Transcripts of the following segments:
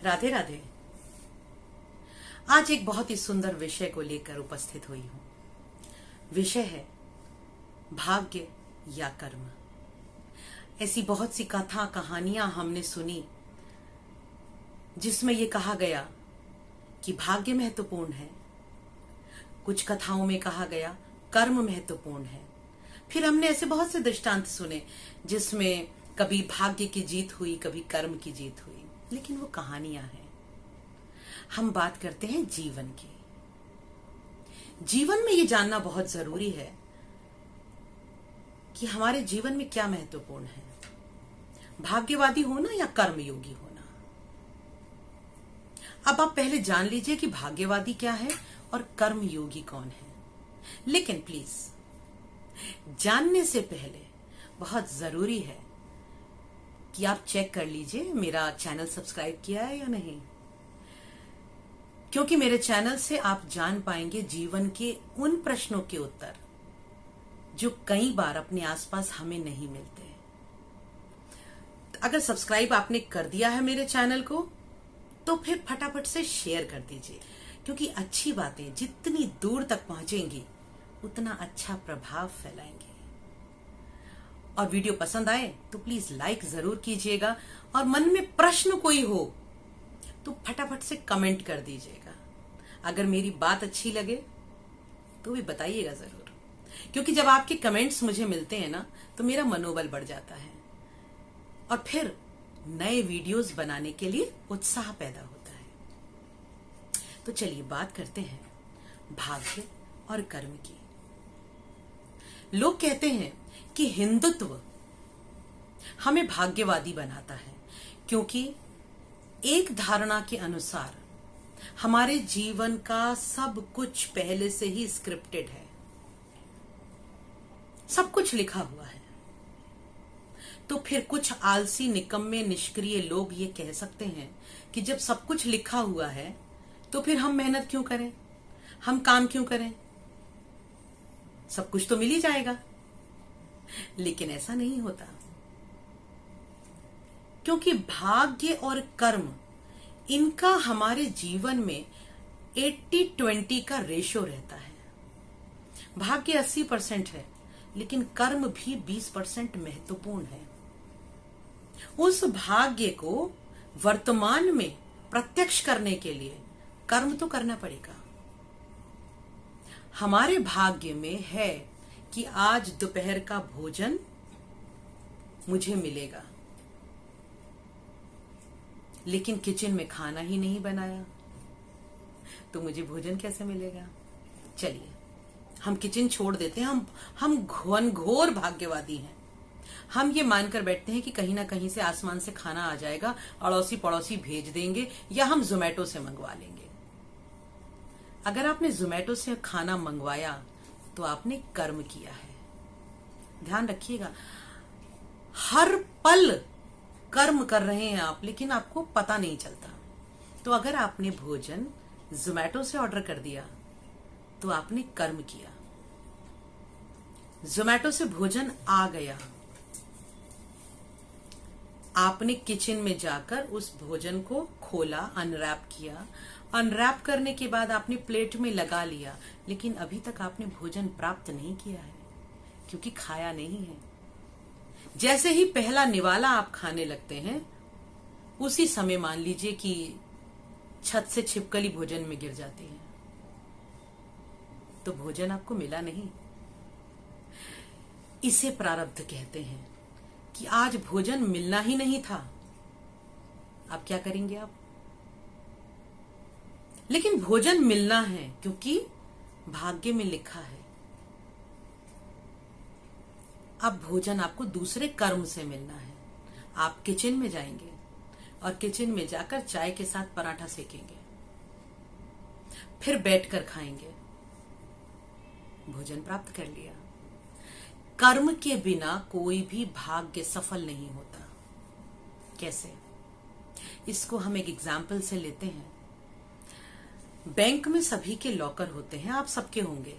राधे राधे। आज एक बहुत ही सुंदर विषय को लेकर उपस्थित हुई हूं। विषय है भाग्य या कर्म। ऐसी बहुत सी कथा कहानियां हमने सुनी जिसमें यह कहा गया कि भाग्य महत्वपूर्ण है। कुछ कथाओं में कहा गया कर्म महत्वपूर्ण है। फिर हमने ऐसे बहुत से दृष्टांत सुने जिसमें कभी भाग्य की जीत हुई, कभी कर्म की जीत हुई, लेकिन वो कहानियां हैं। हम बात करते हैं जीवन की। जीवन में ये जानना बहुत जरूरी है कि हमारे जीवन में क्या महत्वपूर्ण है, भाग्यवादी होना या कर्मयोगी होना। अब आप पहले जान लीजिए कि भाग्यवादी क्या है और कर्मयोगी कौन है। लेकिन प्लीज जानने से पहले बहुत जरूरी है कि आप चेक कर लीजिए मेरा चैनल सब्सक्राइब किया है या नहीं, क्योंकि मेरे चैनल से आप जान पाएंगे जीवन के उन प्रश्नों के उत्तर जो कई बार अपने आसपास हमें नहीं मिलते। अगर सब्सक्राइब आपने कर दिया है मेरे चैनल को तो फिर फटाफट से शेयर कर दीजिए, क्योंकि अच्छी बातें जितनी दूर तक पहुंचेंगी उतना अच्छा प्रभाव फैलाएंगे। और वीडियो पसंद आए तो प्लीज लाइक जरूर कीजिएगा, और मन में प्रश्न कोई हो तो फटाफट से कमेंट कर दीजिएगा। अगर मेरी बात अच्छी लगे तो भी बताइएगा जरूर, क्योंकि जब आपके कमेंट्स मुझे मिलते हैं ना तो मेरा मनोबल बढ़ जाता है और फिर नए वीडियोस बनाने के लिए उत्साह पैदा होता है। तो चलिए बात करते हैं भाग्य और कर्म की। लोग कहते हैं कि हिंदुत्व हमें भाग्यवादी बनाता है, क्योंकि एक धारणा के अनुसार हमारे जीवन का सब कुछ पहले से ही स्क्रिप्टेड है, सब कुछ लिखा हुआ है। तो फिर कुछ आलसी, निकम्मे, निष्क्रिय लोग ये कह सकते हैं कि जब सब कुछ लिखा हुआ है तो फिर हम मेहनत क्यों करें, हम काम क्यों करें, सब कुछ तो मिल ही जाएगा। लेकिन ऐसा नहीं होता, क्योंकि भाग्य और कर्म इनका हमारे जीवन में 80-20 का रेशो रहता है। भाग्य 80% है, लेकिन कर्म भी 20% महत्वपूर्ण है। उस भाग्य को वर्तमान में प्रत्यक्ष करने के लिए कर्म तो करना पड़ेगा। हमारे भाग्य में है कि आज दोपहर का भोजन मुझे मिलेगा, लेकिन किचन में खाना ही नहीं बनाया तो मुझे भोजन कैसे मिलेगा। चलिए हम किचन छोड़ देते हैं। हम घनघोर भाग्यवादी हैं। हम ये मानकर बैठते हैं कि कहीं ना कहीं से आसमान से खाना आ जाएगा, अड़ोसी पड़ोसी भेज देंगे या हम जोमेटो से मंगवा लेंगे। अगर आपने जोमेटो से खाना मंगवाया तो आपने कर्म किया है। ध्यान रखिएगा, हर पल कर्म कर रहे हैं आप, लेकिन आपको पता नहीं चलता। तो अगर आपने भोजन जोमेटो से ऑर्डर कर दिया तो आपने कर्म किया। जोमेटो से भोजन आ गया, आपने किचन में जाकर उस भोजन को खोला, अनरैप किया। अनरैप करने के बाद आपने प्लेट में लगा लिया, लेकिन अभी तक आपने भोजन प्राप्त नहीं किया है, क्योंकि खाया नहीं है। जैसे ही पहला निवाला आप खाने लगते हैं, उसी समय मान लीजिए कि छत से छिपकली भोजन में गिर जाती है, तो भोजन आपको मिला नहीं। इसे प्रारब्ध कहते हैं कि आज भोजन मिलना ही नहीं था। अब क्या करेंगे आप? लेकिन भोजन मिलना है, क्योंकि भाग्य में लिखा है। अब भोजन आपको दूसरे कर्म से मिलना है। आप किचन में जाएंगे और किचन में जाकर चाय के साथ पराठा सेकेंगे, फिर बैठकर खाएंगे। भोजन प्राप्त कर लिया। कर्म के बिना कोई भी भाग्य सफल नहीं होता। कैसे? इसको हम एक एग्जाम्पल से लेते हैं। बैंक में सभी के लॉकर होते हैं, आप सबके होंगे।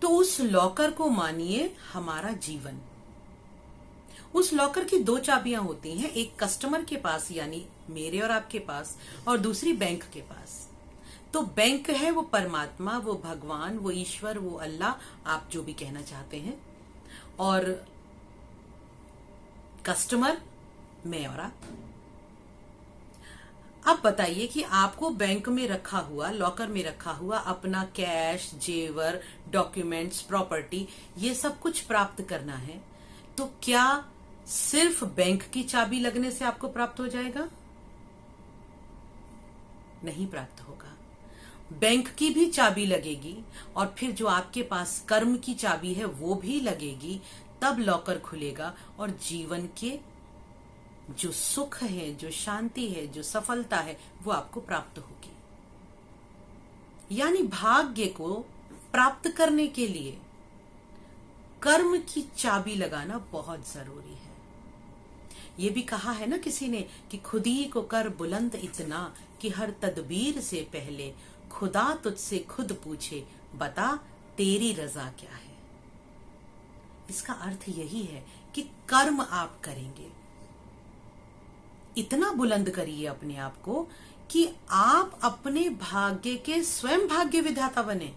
तो उस लॉकर को मानिए हमारा जीवन। उस लॉकर की दो चाबियां होती हैं, एक कस्टमर के पास यानी मेरे और आपके पास, और दूसरी बैंक के पास। तो बैंक है वो परमात्मा, वो भगवान, वो ईश्वर, वो अल्लाह, आप जो भी कहना चाहते हैं, और कस्टमर मैं और आप। अब बताइए कि आपको बैंक में रखा हुआ, लॉकर में रखा हुआ अपना कैश, जेवर, डॉक्यूमेंट्स, प्रॉपर्टी, ये सब कुछ प्राप्त करना है, तो क्या सिर्फ बैंक की चाबी लगने से आपको प्राप्त हो जाएगा? नहीं प्राप्त होगा। बैंक की भी चाबी लगेगी और फिर जो आपके पास कर्म की चाबी है वो भी लगेगी, तब लॉकर खुलेगा और जीवन के जो सुख है, जो शांति है, जो सफलता है, वो आपको प्राप्त होगी। यानी भाग्य को प्राप्त करने के लिए कर्म की चाबी लगाना बहुत जरूरी है। ये भी कहा है ना किसी ने कि खुदी को कर बुलंद इतना कि हर तदबीर से पहले खुदा तुझसे खुद पूछे, बता तेरी रजा क्या है। इसका अर्थ यही है कि कर्म आप करेंगे, इतना बुलंद करिए अपने आप को कि आप अपने भाग्य के स्वयं भाग्य विधाता बने।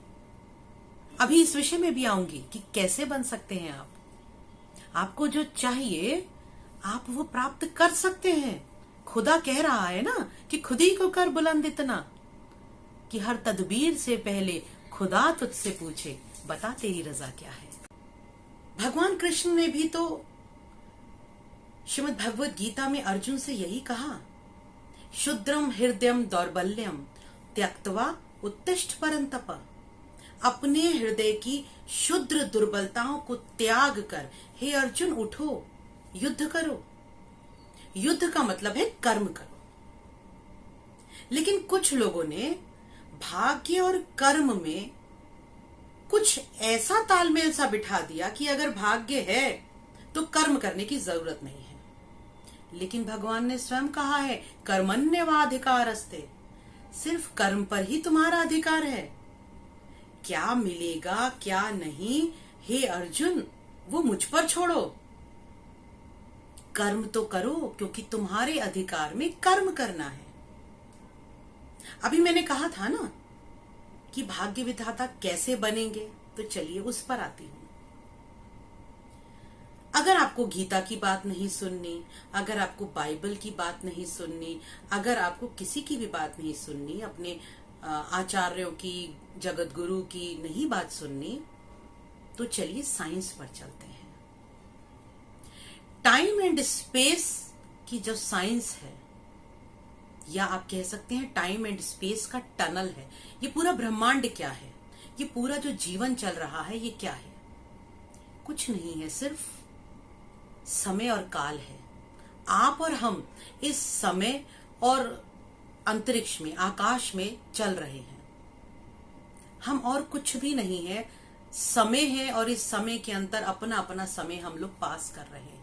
अभी इस विषय में भी आऊंगी कि कैसे बन सकते हैं आप। आपको जो चाहिए आप वो प्राप्त कर सकते हैं। खुदा कह रहा है ना कि खुदी को कर बुलंद इतना कि हर तदबीर से पहले खुदा तुझसे पूछे, बता तेरी रजा क्या है। भगवान कृष्ण ने भी तो श्रीमद् भगवत गीता में अर्जुन से यही कहा, शुद्रम हृदयम दौर्बल्यम त्यक्त्वा उत्तिष्ठ परंतप। अपने हृदय की शुद्र दुर्बलताओं को त्याग कर हे अर्जुन उठो, युद्ध करो। युद्ध का मतलब है कर्म करो। लेकिन कुछ लोगों ने भाग्य और कर्म में कुछ ऐसा तालमेल सा बिठा दिया कि अगर भाग्य है तो कर्म करने की जरूरत नहीं है। लेकिन भगवान ने स्वयं कहा है, कर्मण्येवाधिकारस्ते, सिर्फ कर्म पर ही तुम्हारा अधिकार है। क्या मिलेगा क्या नहीं, हे अर्जुन, वो मुझ पर छोड़ो। कर्म तो करो क्योंकि तुम्हारे अधिकार में कर्म करना है। अभी मैंने कहा था ना कि भाग्य विधाता कैसे बनेंगे, तो चलिए उस पर आती हूं। अगर आपको गीता की बात नहीं सुननी, अगर आपको बाइबल की बात नहीं सुननी, अगर आपको किसी की भी बात नहीं सुननी, अपने आचार्यों की, जगत गुरु की नहीं बात सुननी, तो चलिए साइंस पर चलते हैं। टाइम एंड स्पेस की जो साइंस है, या आप कह सकते हैं टाइम एंड स्पेस का टनल है, ये पूरा ब्रह्मांड क्या है, ये पूरा जो जीवन चल रहा है ये क्या है? कुछ नहीं है, सिर्फ समय और काल है। आप और हम इस समय और अंतरिक्ष में, आकाश में चल रहे हैं। हम और कुछ भी नहीं है, समय है और इस समय के अंदर अपना अपना समय हम लोग पास कर रहे हैं।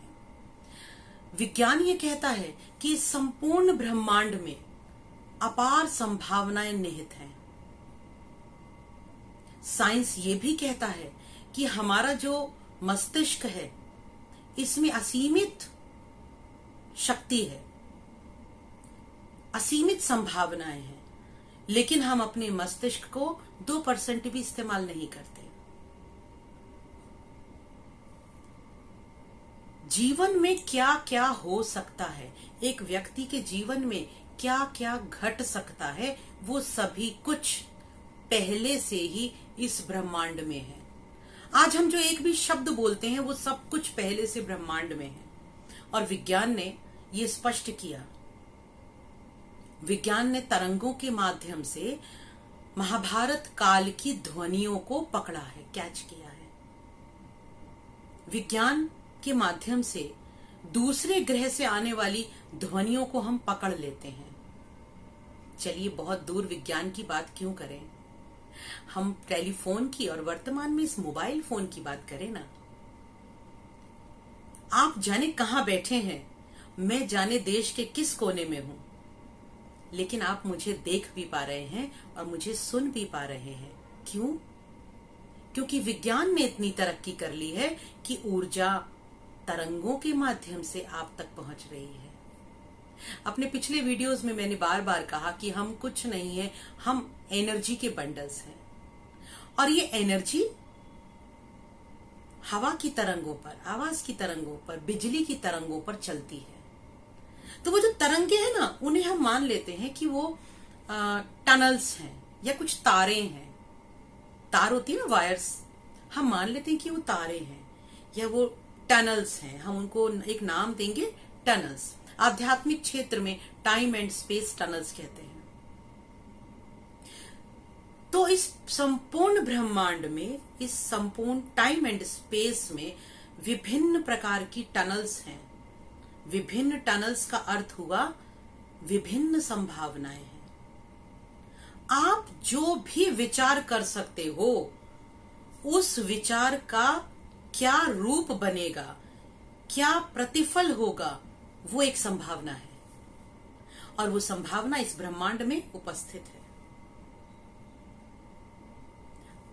विज्ञान ये कहता है कि इस संपूर्ण ब्रह्मांड में अपार संभावनाएं निहित हैं। साइंस ये भी कहता है कि हमारा जो मस्तिष्क है इसमें असीमित शक्ति है, असीमित संभावनाएं हैं, लेकिन हम अपने मस्तिष्क को 2% भी इस्तेमाल नहीं करते। जीवन में क्या क्या हो सकता है, एक व्यक्ति के जीवन में क्या क्या घट सकता है, वो सभी कुछ पहले से ही इस ब्रह्मांड में है। आज हम जो एक भी शब्द बोलते हैं वो सब कुछ पहले से ब्रह्मांड में है। और विज्ञान ने ये स्पष्ट किया। विज्ञान ने तरंगों के माध्यम से महाभारत काल की ध्वनियों को पकड़ा है, कैच किया है। विज्ञान के माध्यम से दूसरे ग्रह से आने वाली ध्वनियों को हम पकड़ लेते हैं। चलिए बहुत दूर विज्ञान की बात क्यों करें, हम टेलीफोन की और वर्तमान में इस मोबाइल फोन की बात करें ना। आप जाने कहां बैठे हैं, मैं जाने देश के किस कोने में हूं, लेकिन आप मुझे देख भी पा रहे हैं और मुझे सुन भी पा रहे हैं। क्यों? क्योंकि विज्ञान ने इतनी तरक्की कर ली है कि ऊर्जा, तरंगों के माध्यम से आप तक पहुंच रही है। अपने पिछले वीडियोस में मैंने बार बार कहा कि हम कुछ नहीं है, हम एनर्जी के बंडल्स हैं और ये एनर्जी हवा की तरंगों पर, आवाज की तरंगों पर, बिजली की तरंगों पर चलती है। तो वो जो तरंगे हैं ना, उन्हें हम मान लेते हैं कि वो टनल्स हैं या कुछ तारे हैं। तार होती है ना, वायर्स, हम मान लेते हैं कि वो तारे हैं या वो टनल्स हैं। हम उनको एक नाम देंगे, टनल्स। आध्यात्मिक क्षेत्र में टाइम एंड स्पेस टनल्स कहते हैं। तो इस संपूर्ण ब्रह्मांड में, इस संपूर्ण टाइम एंड स्पेस में विभिन्न प्रकार की टनल्स हैं। विभिन्न टनल्स का अर्थ हुआ विभिन्न संभावनाएं हैं। आप जो भी विचार कर सकते हो, उस विचार का क्या रूप बनेगा, क्या प्रतिफल होगा, वो एक संभावना है और वो संभावना इस ब्रह्मांड में उपस्थित है।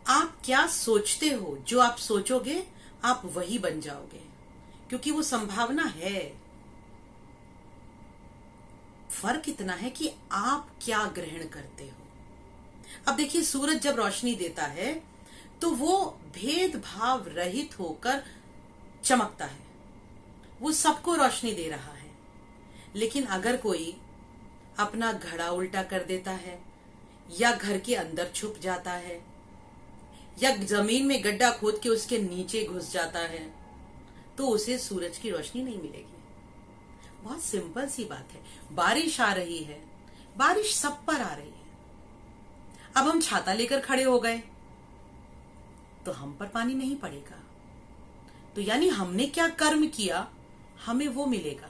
आप क्या सोचते हो, जो आप सोचोगे आप वही बन जाओगे, क्योंकि वो संभावना है। फर्क इतना है कि आप क्या ग्रहण करते हो। अब देखिए, सूरज जब रोशनी देता है तो वो भेदभाव रहित होकर चमकता है, वो सबको रोशनी दे रहा है। लेकिन अगर कोई अपना घड़ा उल्टा कर देता है या घर के अंदर छुप जाता है या जमीन में गड्ढा खोद के उसके नीचे घुस जाता है, तो उसे सूरज की रोशनी नहीं मिलेगी। बहुत सिंपल सी बात है। बारिश आ रही है, बारिश सब पर आ रही है। अब हम छाता लेकर खड़े हो गए तो हम पर पानी नहीं पड़ेगा। तो यानी हमने क्या कर्म किया, हमें वो मिलेगा।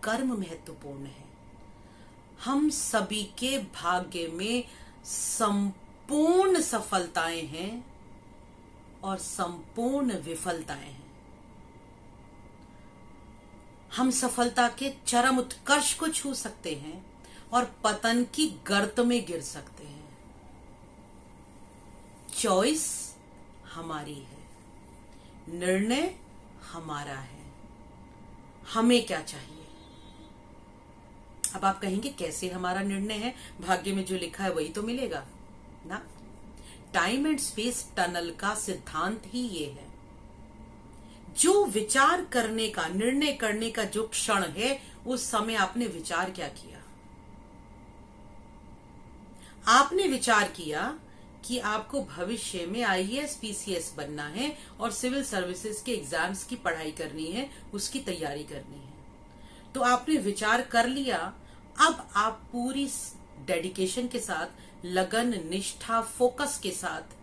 कर्म महत्वपूर्ण है। हम सभी के भाग्य में संपूर्ण सफलताएं हैं और संपूर्ण विफलताएं हैं। हम सफलता के चरम उत्कर्ष को छू सकते हैं और पतन की गर्त में गिर सकते हैं। चॉइस हमारी है, निर्णय हमारा है। हमें क्या चाहिए। अब आप कहेंगे कैसे हमारा निर्णय है, भाग्य में जो लिखा है वही तो मिलेगा ना। टाइम एंड स्पेस टनल का सिद्धांत ही ये है। जो विचार करने का, निर्णय करने का जो क्षण है, उस समय आपने विचार क्या किया। आपने विचार किया कि आपको भविष्य में आईएएस पीसीएस बनना है और सिविल सर्विसेज के एग्जाम्स की पढ़ाई करनी है, उसकी तैयारी करनी है। तो आपने विचार कर लिया। अब आप पूरी डेडिकेशन के साथ, लगन, निष्ठा, फोकस के साथ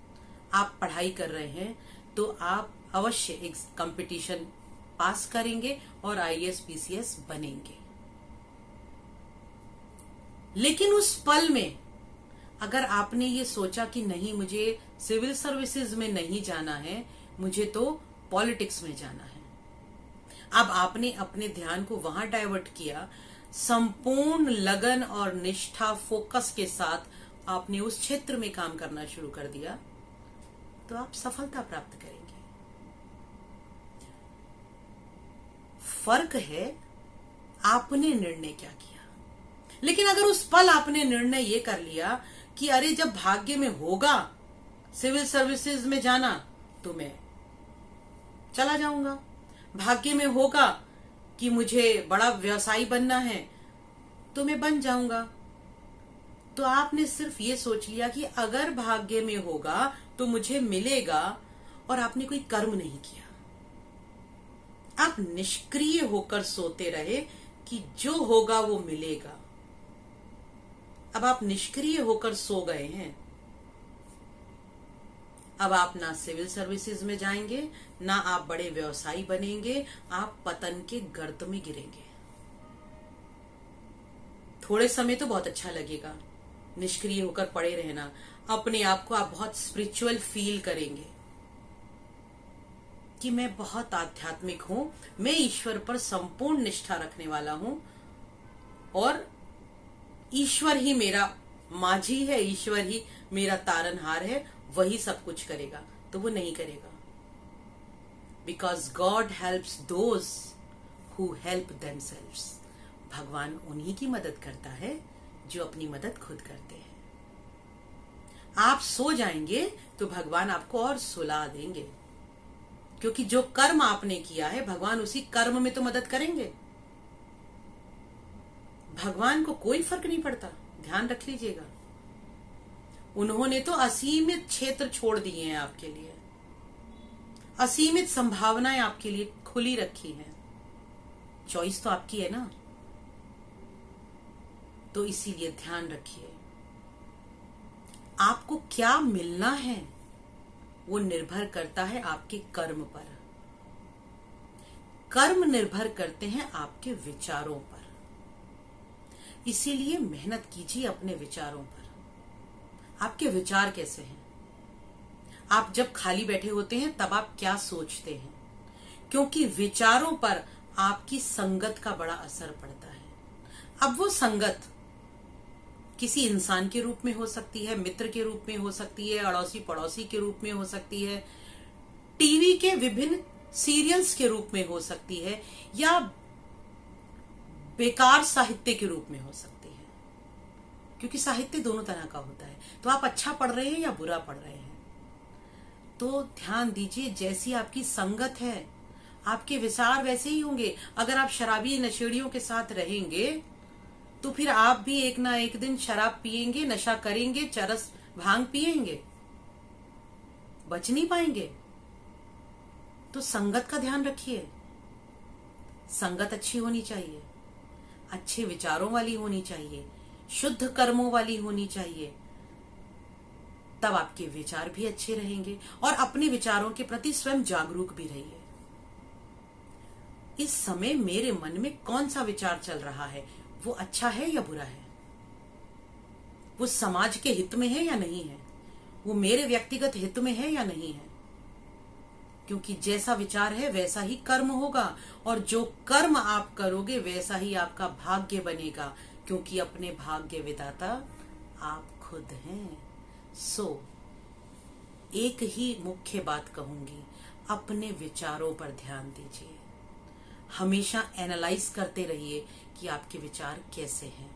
आप पढ़ाई कर रहे हैं, तो आप अवश्य एक कंपटीशन पास करेंगे और आईएएस पीसीएस बनेंगे। लेकिन उस पल में अगर आपने ये सोचा कि नहीं, मुझे सिविल सर्विसेज में नहीं जाना है, मुझे तो पॉलिटिक्स में जाना है, अब आपने अपने ध्यान को वहां डाइवर्ट किया, संपूर्ण लगन और निष्ठा, फोकस के साथ आपने उस क्षेत्र में काम करना शुरू कर दिया, तो आप सफलता प्राप्त करेंगे। फर्क है आपने निर्णय क्या किया। लेकिन अगर उस पल आपने निर्णय ये कर लिया कि अरे जब भाग्य में होगा सिविल सर्विसेज में जाना तो मैं चला जाऊंगा, भाग्य में होगा कि मुझे बड़ा व्यवसायी बनना है तो मैं बन जाऊंगा, तो आपने सिर्फ ये सोच लिया कि अगर भाग्य में होगा तो मुझे मिलेगा और आपने कोई कर्म नहीं किया। आप निष्क्रिय होकर सोते रहे कि जो होगा वो मिलेगा। अब आप निष्क्रिय होकर सो गए हैं। अब आप ना सिविल सर्विसेज में जाएंगे, ना आप बड़े व्यवसायी बनेंगे, आप पतन के गर्त में गिरेंगे। थोड़े समय तो बहुत अच्छा लगेगा निष्क्रिय होकर पड़े रहना, अपने आप को आप बहुत स्पिरिचुअल फील करेंगे कि मैं बहुत आध्यात्मिक हूं, मैं ईश्वर पर संपूर्ण निष्ठा रखने वाला हूं और ईश्वर ही मेरा माझी है, ईश्वर ही मेरा तारनहार है, वही सब कुछ करेगा। तो वो नहीं करेगा। Because God helps those who help themselves. भगवान उन्हीं की मदद करता है जो अपनी मदद खुद करते हैं। आप सो जाएंगे तो भगवान आपको और सुला देंगे, क्योंकि जो कर्म आपने किया है भगवान उसी कर्म में तो मदद करेंगे। भगवान को कोई फर्क नहीं पड़ता, ध्यान रख लीजिएगा। उन्होंने तो असीमित क्षेत्र छोड़ दिए हैं आपके लिए, असीमित संभावनाएं आपके लिए खुली रखी हैं। चॉइस तो आपकी है ना, तो इसीलिए ध्यान रखिए, आपको क्या मिलना है वो निर्भर करता है आपके कर्म पर। कर्म निर्भर करते हैं आपके विचारों पर। इसीलिए मेहनत कीजिए अपने विचारों पर। आपके विचार कैसे हैं? आप जब खाली बैठे होते हैं तब आप क्या सोचते हैं? क्योंकि विचारों पर आपकी संगत का बड़ा असर पड़ता है। अब वो संगत किसी इंसान के रूप में हो सकती है, मित्र के रूप में हो सकती है, अड़ोसी पड़ोसी के रूप में हो सकती है, टीवी के विभिन्न सीरियल्स के रूप में हो सकती है, या बेकार साहित्य के रूप में हो सकती है। क्योंकि साहित्य दोनों तरह का होता है। तो आप अच्छा पढ़ रहे हैं या बुरा पढ़ रहे हैं, तो ध्यान दीजिए, जैसी आपकी संगत है आपके विचार वैसे ही होंगे। अगर आप शराबी नशेड़ियों के साथ रहेंगे तो फिर आप भी एक ना एक दिन शराब पिएंगे, नशा करेंगे, चरस भांग पिएंगे, बच नहीं पाएंगे। तो संगत का ध्यान रखिए। संगत अच्छी होनी चाहिए, अच्छे विचारों वाली होनी चाहिए, शुद्ध कर्मों वाली होनी चाहिए। तब आपके विचार भी अच्छे रहेंगे और अपने विचारों के प्रति स्वयं जागरूक भी रहिए। इस समय मेरे मन में कौन सा विचार चल रहा है, वो अच्छा है या बुरा है, वो समाज के हित में है या नहीं है, वो मेरे व्यक्तिगत हित में है या नहीं है। क्योंकि जैसा विचार है वैसा ही कर्म होगा, और जो कर्म आप करोगे वैसा ही आपका भाग्य बनेगा, क्योंकि अपने भाग्य विधाता आप खुद हैं। एक ही मुख्य बात कहूंगी, अपने विचारों पर ध्यान दीजिए। हमेशा एनालाइज करते रहिए कि आपके विचार कैसे हैं।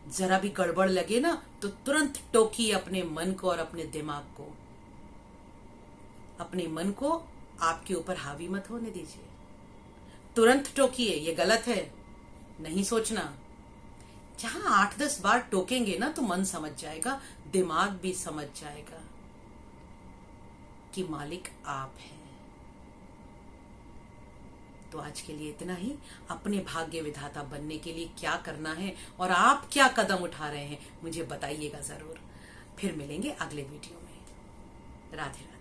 जरा भी गड़बड़ लगे ना तो तुरंत टोकिए अपने मन को और अपने दिमाग को। अपने मन को आपके ऊपर हावी मत होने दीजिए, तुरंत टोकिए, ये गलत है, नहीं सोचना। जहां 8-10 बार टोकेंगे ना तो मन समझ जाएगा, दिमाग भी समझ जाएगा कि मालिक आप हैं। तो आज के लिए इतना ही। अपने भाग्य विधाता बनने के लिए क्या करना है और आप क्या कदम उठा रहे हैं मुझे बताइएगा जरूर। फिर मिलेंगे अगले वीडियो में। राधे राधे।